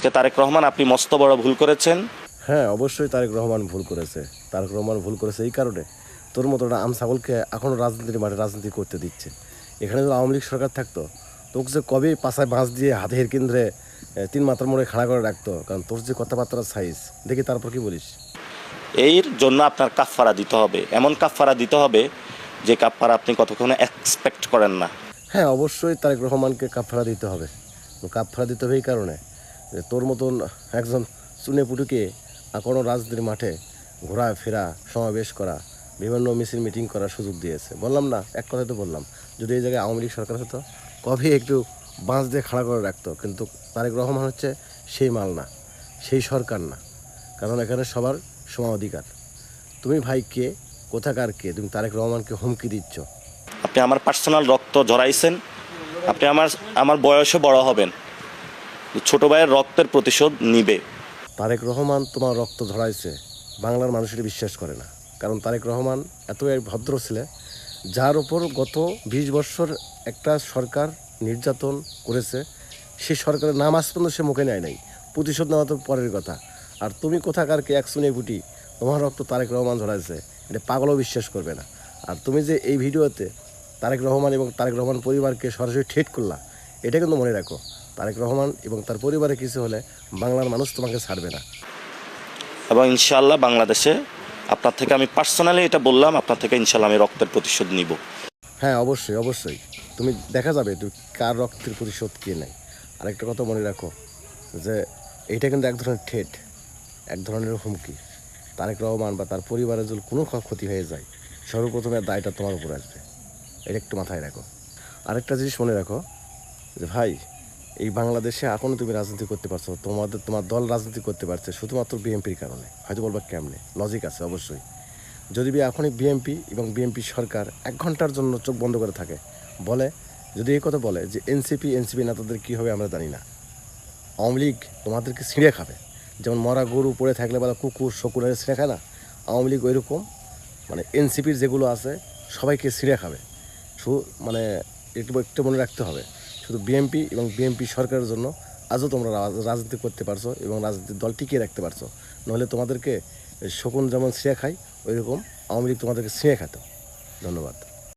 আজকে তারেক রহমান আপনি মস্ত বড় ভুল করেছেন। হ্যাঁ, অবশ্যই তারেক রহমান ভুল করেছে। তারেক রহমান ভুল করেছে এই কারণে, তোর মতো একটা আম ছাগলকে এখনও রাজনীতির মাঠে রাজনীতি করতে দিচ্ছে। এখানে যদি আওয়ামী লীগ সরকার থাকতো, তোকে যে কবেই পাশায় বাঁশ দিয়ে হাতের কেন্দ্রে 3 মাথার মোড়ে খাড়া করে রাখতো। কারণ তোর যে কথাবার্তার সাইজ দেখি, তারপর কি বলিস? এর জন্য আপনার কাফফারা দিতে হবে, এমন কাফফারা দিতে হবে যে কাফফারা আপনি কতক্ষণে এক্সপেক্ট করেন না। হ্যাঁ, অবশ্যই তারেক রহমানকে কাফারা দিতে হবে। কাফারা দিতে হবে এই কারণে যে তোর মতন একজন চুনে পুটুকে কোনো রাজনীতির মাঠে ঘোরাফেরা, সমাবেশ করা, বিভিন্ন মিছিল মিটিং করার সুযোগ দিয়েছে। বললাম না, এক কথাই তো বললাম, যদি এই জায়গায় আওয়ামী লীগ সরকার হতো কবে একটু বাঁশ দিয়ে খাড়া করে রাখতো। কিন্তু তারেক রহমান হচ্ছে সেই মাল না, সেই সরকার না। কারণ এখানে সবার সমান অধিকার। তুমি ভাই কে, কোথাকার কে? তুমি তারেক রহমানকে হুমকি দিচ্ছ। আপনি আমার পার্সোনাল রক্ত ঝরাইছেন। আপনি আমার বয়সে বড় হবেন, ছোট ভাইয়ের রক্তের প্রতিশোধ নিবে। তারেক রহমান তোমার রক্ত ঝরাইছে, বাংলার মানুষ এটা বিশ্বাস করে না। কারণ তারেক রহমান এত এক ভদ্র ছেলে, যার ওপর গত 20 বছর একটা সরকার নির্যাতন করেছে, সেই সরকারের নাম আজ পর্যন্ত সে মুখে নেয় নাই। প্রতিশোধ নেওয়া তো পরের কথা। আর তুমি কোথাকার কে এক শুনে ফুটি, তোমার রক্ত তারেক রহমান ঝরাইছে, এটা পাগলও বিশ্বাস করবে না। আর তুমি যে এই ভিডিওতে তারেক রহমান এবং তারেক রহমান পরিবারকে সরাসরি ঠেট করলা, এটা কিন্তু মনে রাখো, তারেক রহমান এবং তার পরিবারে কিছু হলে বাংলার মানুষ তোমাকে ছাড়বে না। এবং ইনশাআল্লাহ বাংলাদেশে আপনার থেকে, আমি পার্সোনালি এটা বললাম, আপনার থেকে ইনশাআল্লাহ আমি রক্তের প্রতিশোধ নিব। হ্যাঁ, অবশ্যই অবশ্যই তুমি দেখা যাবে তুমি কার রক্তের প্রতিশোধ কে নেয়। আরেকটা কথা মনে রাখো যে এইটা কিন্তু এক ধরনের ঠেট, এক ধরনের হুমকি। তারেক রহমান বা তার পরিবারের যদি কোনো ক্ষতি হয়ে যায়, সর্বপ্রথমে দায়টা তোমার উপর আসবে। এটা একটু মাথায় রাখো। আরেকটা জিনিস মনে রাখো যে ভাই, এই বাংলাদেশে এখনও তুমি রাজনীতি করতে পারছো, তোমার দল রাজনীতি করতে পারছে শুধুমাত্র বিএনপির কারণে। হয়তো বলবা কেমনে, লজিক আছে অবশ্যই। যদি এখনই বিএনপি এবং বিএনপি সরকার 1 ঘন্টার জন্য চোখ বন্ধ করে থাকে, বলে যদি এই কথা বলে যে এনসিপি নেতাদের কী হবে আমরা জানি না, আওয়ামী লীগ তোমাদেরকে ছিঁড়ে খাবে। যেমন মরা গরু পড়ে থাকলে বলে কুকুর শকুরের ছিঁড়ে খায় না, আওয়ামী লীগ ওইরকম মানে এনসিপির যেগুলো আছে সবাইকে ছিঁড়ে খাবে। মানে একটু মনে রাখতে হবে, শুধু বিএনপি এবং বিএনপি সরকারের জন্য আজও তোমরা রাজনীতি করতে পারছো এবং রাজনীতির দল টিকিয়ে রাখতে পারছো। নাহলে তোমাদেরকে শকুন যেমন ছিঁড়ে খায়, ওইরকম আওয়ামী লীগ তোমাদেরকে ছিঁড়ে খেত। ধন্যবাদ।